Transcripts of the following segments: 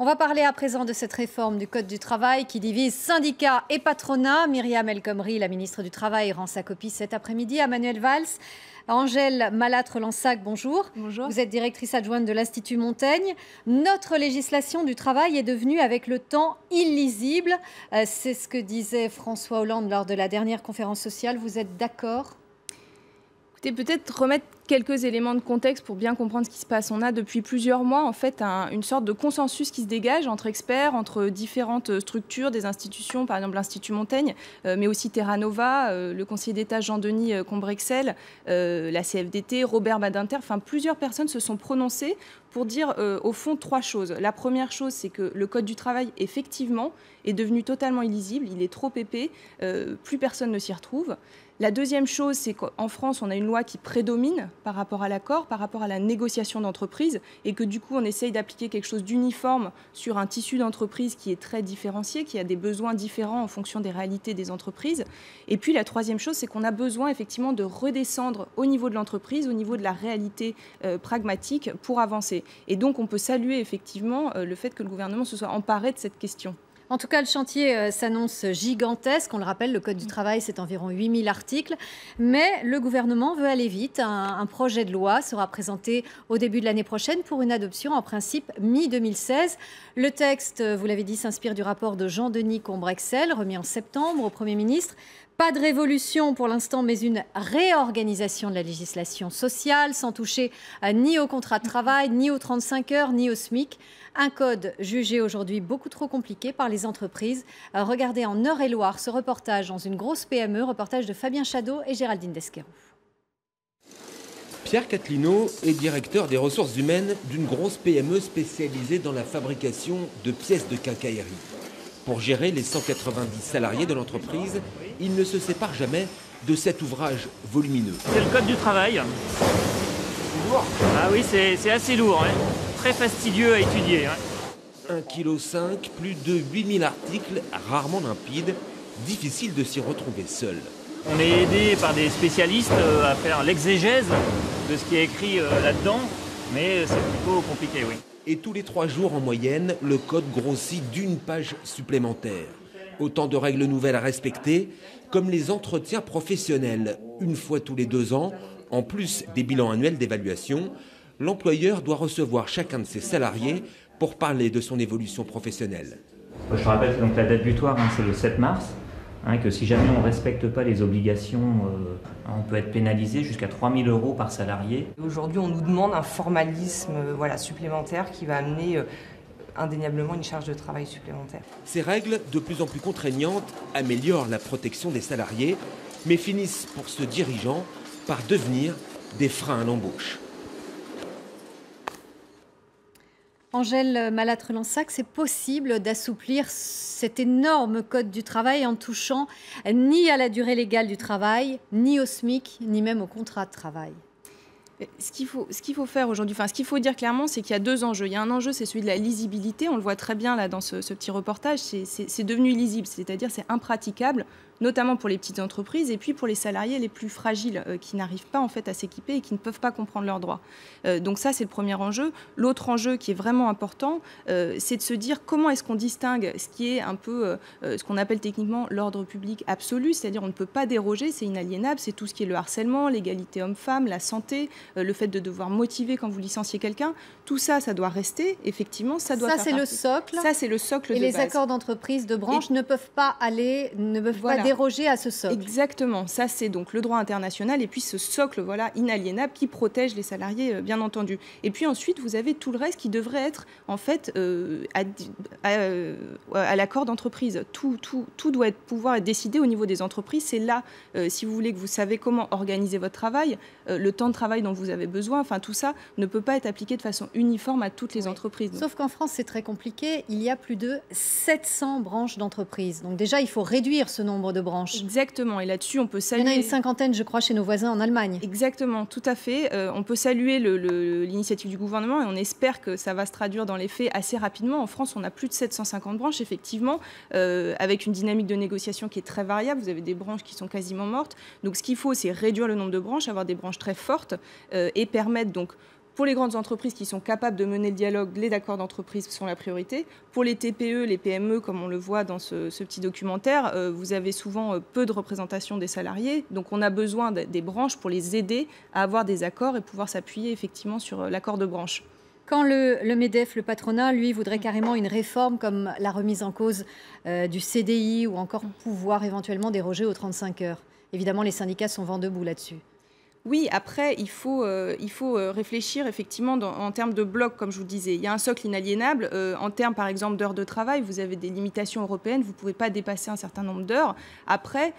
On va parler à présent de cette réforme du Code du travail qui divise syndicats et patronat. Myriam El Khomri, la ministre du Travail, rend sa copie cet après-midi à Manuel Valls. Angèle Malatre-Lansac, bonjour. Bonjour. Vous êtes directrice adjointe de l'Institut Montaigne. Notre législation du travail est devenue avec le temps illisible. C'est ce que disait François Hollande lors de la dernière conférence sociale. Vous êtes d'accord ? Écoutez, peut-être remettre quelques éléments de contexte pour bien comprendre ce qui se passe. On a depuis plusieurs mois en fait une sorte de consensus qui se dégage entre experts, entre différentes structures, des institutions, par exemple l'Institut Montaigne, mais aussi Terra Nova, le conseiller d'État Jean-Denis Combrexel, la CFDT, Robert Badinter, enfin plusieurs personnes se sont prononcées pour dire au fond trois choses. La première chose, c'est que le Code du travail, effectivement, est devenu totalement illisible, il est trop épais, plus personne ne s'y retrouve. La deuxième chose, c'est qu'en France, on a une loi qui prédomine par rapport à l'accord, par rapport à la négociation d'entreprise, et que du coup, on essaye d'appliquer quelque chose d'uniforme sur un tissu d'entreprise qui est très différencié, qui a des besoins différents en fonction des réalités des entreprises. Et puis, la troisième chose, c'est qu'on a besoin effectivement de redescendre au niveau de l'entreprise, au niveau de la réalité pragmatique pour avancer. Et donc, on peut saluer effectivement le fait que le gouvernement se soit emparé de cette question. En tout cas, le chantier s'annonce gigantesque. On le rappelle, le Code du travail, c'est environ 8000 articles. Mais le gouvernement veut aller vite. Un projet de loi sera présenté au début de l'année prochaine pour une adoption en principe mi-2016. Le texte, vous l'avez dit, s'inspire du rapport de Jean-Denis Combrexel, remis en septembre au Premier ministre. Pas de révolution pour l'instant, mais une réorganisation de la législation sociale, sans toucher ni au contrat de travail, ni aux 35 heures, ni au SMIC. Un code jugé aujourd'hui beaucoup trop compliqué par les entreprises. Regardez en Eure-et-Loire ce reportage dans une grosse PME, reportage de Fabien Chadeau et Géraldine Desqueroux. Pierre Catelineau est directeur des ressources humaines d'une grosse PME spécialisée dans la fabrication de pièces de quincaillerie. Pour gérer les 190 salariés de l'entreprise, il ne se sépare jamais de cet ouvrage volumineux. C'est le Code du travail. C'est lourd. Ah oui, c'est assez lourd, hein. Très fastidieux à étudier. Hein. 1,5 kg, plus de 8000 articles, rarement limpides, difficile de s'y retrouver seul. On est aidé par des spécialistes à faire l'exégèse de ce qui est écrit là-dedans, mais c'est plutôt compliqué, oui. Et tous les 3 jours en moyenne, le code grossit d'une page supplémentaire. Autant de règles nouvelles à respecter, comme les entretiens professionnels. Une fois tous les 2 ans, en plus des bilans annuels d'évaluation, l'employeur doit recevoir chacun de ses salariés pour parler de son évolution professionnelle. Je rappelle que donc, la date butoir, c'est le 7 mars. Que si jamais on ne respecte pas les obligations, on peut être pénalisé jusqu'à 3 000 € par salarié. Aujourd'hui, on nous demande un formalisme supplémentaire qui va amener indéniablement une charge de travail supplémentaire. Ces règles, de plus en plus contraignantes, améliorent la protection des salariés, mais finissent pour ce dirigeant par devenir des freins à l'embauche. Angèle Malatre-Lansac, c'est possible d'assouplir cet énorme code du travail en touchant ni à la durée légale du travail, ni au SMIC, ni même au contrat de travail. Ce qu'il faut faire aujourd'hui, ce qu'il faut dire clairement, c'est qu'il y a 2 enjeux. Il y a un enjeu, c'est celui de la lisibilité. On le voit très bien là dans ce petit reportage. C'est devenu illisible, c'est-à-dire c'est impraticable, notamment pour les petites entreprises et puis pour les salariés les plus fragiles qui n'arrivent pas en fait à s'équiper et qui ne peuvent pas comprendre leurs droits. Donc ça, c'est le premier enjeu. L'autre enjeu qui est vraiment important, c'est de se dire comment est-ce qu'on distingue ce qui est un peu ce qu'on appelle techniquement l'ordre public absolu, c'est-à-dire on ne peut pas déroger, c'est inaliénable, c'est tout ce qui est le harcèlement, l'égalité homme-femme, la santé, le fait de devoir motiver quand vous licenciez quelqu'un. Tout ça, ça doit rester, effectivement, ça doit faire partie. Ça, c'est le socle. Ça, c'est le socle de base. Et les accords d'entreprise, de branche ne peuvent pas déroger à ce socle. Exactement. Ça, c'est donc le droit international et puis ce socle inaliénable qui protège les salariés, bien entendu. Et puis ensuite, vous avez tout le reste qui devrait être, en fait, à l'accord d'entreprise. Tout doit pouvoir être décidé au niveau des entreprises. C'est là, si vous voulez, que vous savez comment organiser votre travail, le temps de travail dont vous avez besoin. Enfin, tout ça ne peut pas être appliqué de façon uniforme à toutes les entreprises. Sauf qu'en France, c'est très compliqué. Il y a plus de 700 branches d'entreprise. Donc déjà, il faut réduire ce nombre de branches. Exactement. Et là-dessus, on peut saluer... Il y en a une cinquantaine, je crois, chez nos voisins en Allemagne. Exactement, tout à fait. On peut saluer l'initiative du gouvernement et on espère que ça va se traduire dans les faits assez rapidement. En France, on a plus de 750 branches, effectivement, avec une dynamique de négociation qui est très variable. Vous avez des branches qui sont quasiment mortes. Donc, ce qu'il faut, c'est réduire le nombre de branches, avoir des branches très fortes et permettre donc Pour les grandes entreprises qui sont capables de mener le dialogue, les accords d'entreprise sont la priorité. Pour les TPE, les PME, comme on le voit dans ce petit documentaire, vous avez souvent peu de représentation des salariés. Donc on a besoin des branches pour les aider à avoir des accords et pouvoir s'appuyer effectivement sur l'accord de branche. Quand le MEDEF, le patronat, lui, voudrait carrément une réforme comme la remise en cause du CDI ou encore pouvoir éventuellement déroger aux 35 heures. Évidemment, les syndicats sont vent debout là-dessus. Oui, après, il faut réfléchir effectivement en termes de blocs, comme je vous disais. Il y a un socle inaliénable. En termes, par exemple, d'heures de travail, vous avez des limitations européennes. Vous ne pouvez pas dépasser un certain nombre d'heures. Après,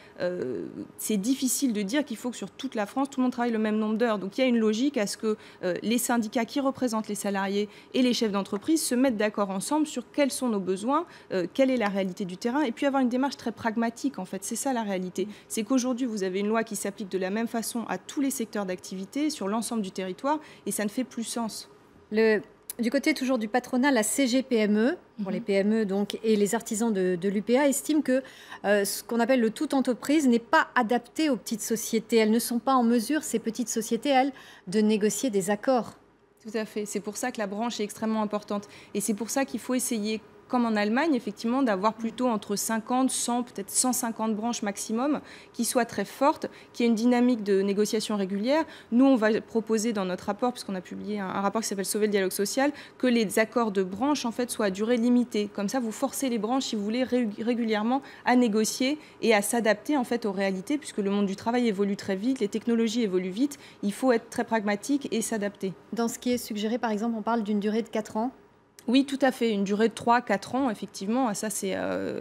c'est difficile de dire qu'il faut que sur toute la France, tout le monde travaille le même nombre d'heures. Donc, il y a une logique à ce que les syndicats qui représentent les salariés et les chefs d'entreprise se mettent d'accord ensemble sur quels sont nos besoins, quelle est la réalité du terrain, et puis avoir une démarche très pragmatique, en fait. C'est ça la réalité. C'est qu'aujourd'hui, vous avez une loi qui s'applique de la même façon à tous les secteurs d'activité sur l'ensemble du territoire et ça ne fait plus sens. Du côté toujours du patronat, la CGPME, pour les PME donc, et les artisans de l'UPA estiment que ce qu'on appelle le tout entreprise n'est pas adapté aux petites sociétés. Elles ne sont pas en mesure, ces petites sociétés, elles, de négocier des accords. Tout à fait. C'est pour ça que la branche est extrêmement importante. Et c'est pour ça qu'il faut essayer, comme en Allemagne, effectivement, d'avoir plutôt entre 50, 100, peut-être 150 branches maximum, qui soient très fortes, qui aient une dynamique de négociation régulière. Nous, on va proposer dans notre rapport, puisqu'on a publié un rapport qui s'appelle « Sauver le dialogue social », que les accords de branche, en fait, soient à durée limitée. Comme ça, vous forcez les branches, si vous voulez, régulièrement à négocier et à s'adapter, en fait, aux réalités, puisque le monde du travail évolue très vite, les technologies évoluent vite. Il faut être très pragmatique et s'adapter. Dans ce qui est suggéré, par exemple, on parle d'une durée de 4 ans. Oui, tout à fait. Une durée de 3-4 ans, effectivement. Ça, c'est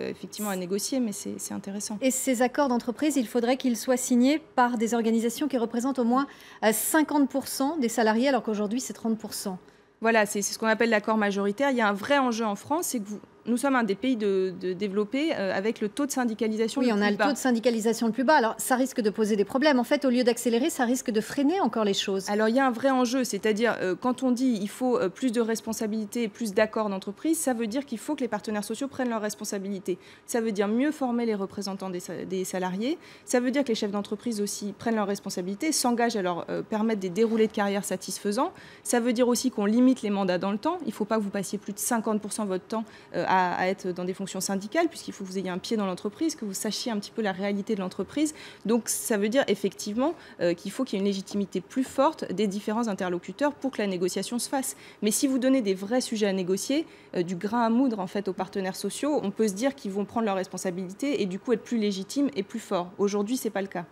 effectivement à négocier, mais c'est intéressant. Et ces accords d'entreprise, il faudrait qu'ils soient signés par des organisations qui représentent au moins 50% des salariés, alors qu'aujourd'hui, c'est 30%. Voilà, c'est ce qu'on appelle l'accord majoritaire. Il y a un vrai enjeu en France, c'est que nous sommes un des pays développés avec le taux de syndicalisation le plus bas. Oui, on a le taux de syndicalisation le plus bas. Alors, ça risque de poser des problèmes. En fait, au lieu d'accélérer, ça risque de freiner encore les choses. Alors, il y a un vrai enjeu, c'est-à-dire quand on dit il faut plus de responsabilités et plus d'accords d'entreprise, ça veut dire qu'il faut que les partenaires sociaux prennent leurs responsabilités. Ça veut dire mieux former les représentants des salariés. Ça veut dire que les chefs d'entreprise aussi prennent leurs responsabilités, s'engagent à leur permettre des déroulés de carrière satisfaisants. Ça veut dire aussi qu'on limite les mandats dans le temps. Il ne faut pas que vous passiez plus de 50% de votre temps à être dans des fonctions syndicales, puisqu'il faut que vous ayez un pied dans l'entreprise, que vous sachiez un petit peu la réalité de l'entreprise. Donc ça veut dire effectivement qu'il faut qu'il y ait une légitimité plus forte des différents interlocuteurs pour que la négociation se fasse. Mais si vous donnez des vrais sujets à négocier, du grain à moudre en fait aux partenaires sociaux, on peut se dire qu'ils vont prendre leurs responsabilités et du coup être plus légitimes et plus forts. Aujourd'hui, ce n'est pas le cas.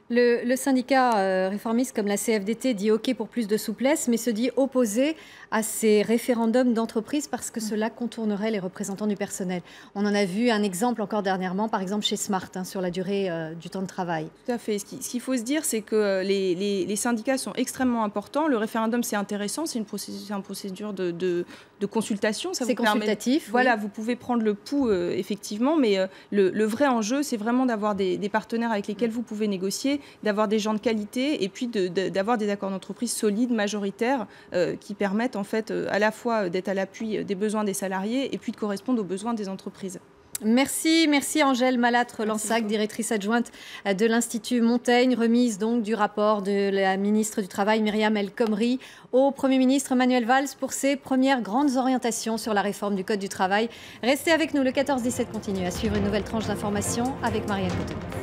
Le syndicat réformiste comme la CFDT dit OK pour plus de souplesse, mais se dit opposé à ces référendums d'entreprise parce que cela contournerait les représentants du personnel. On en a vu un exemple encore dernièrement, par exemple chez Smart, sur la durée du temps de travail. Tout à fait. Ce qu'il faut se dire, c'est que les syndicats sont extrêmement importants. Le référendum, c'est intéressant, c'est une procédure de consultation. C'est consultatif. Voilà, vous pouvez prendre le pouls, effectivement, mais le vrai enjeu, c'est vraiment d'avoir des partenaires avec lesquels vous pouvez négocier, d'avoir des gens de qualité et puis d'avoir des accords d'entreprise solides, majoritaires, qui permettent en fait à la fois d'être à l'appui des besoins des salariés et puis de correspondre aux besoins des entreprises. Merci Angèle Malatre-Lansac, directrice adjointe de l'Institut Montaigne, remise donc du rapport de la ministre du Travail Myriam El Khomri au Premier ministre Manuel Valls pour ses premières grandes orientations sur la réforme du Code du travail. Restez avec nous, le 14-17 continue à suivre une nouvelle tranche d'information avec Marianne Coteau.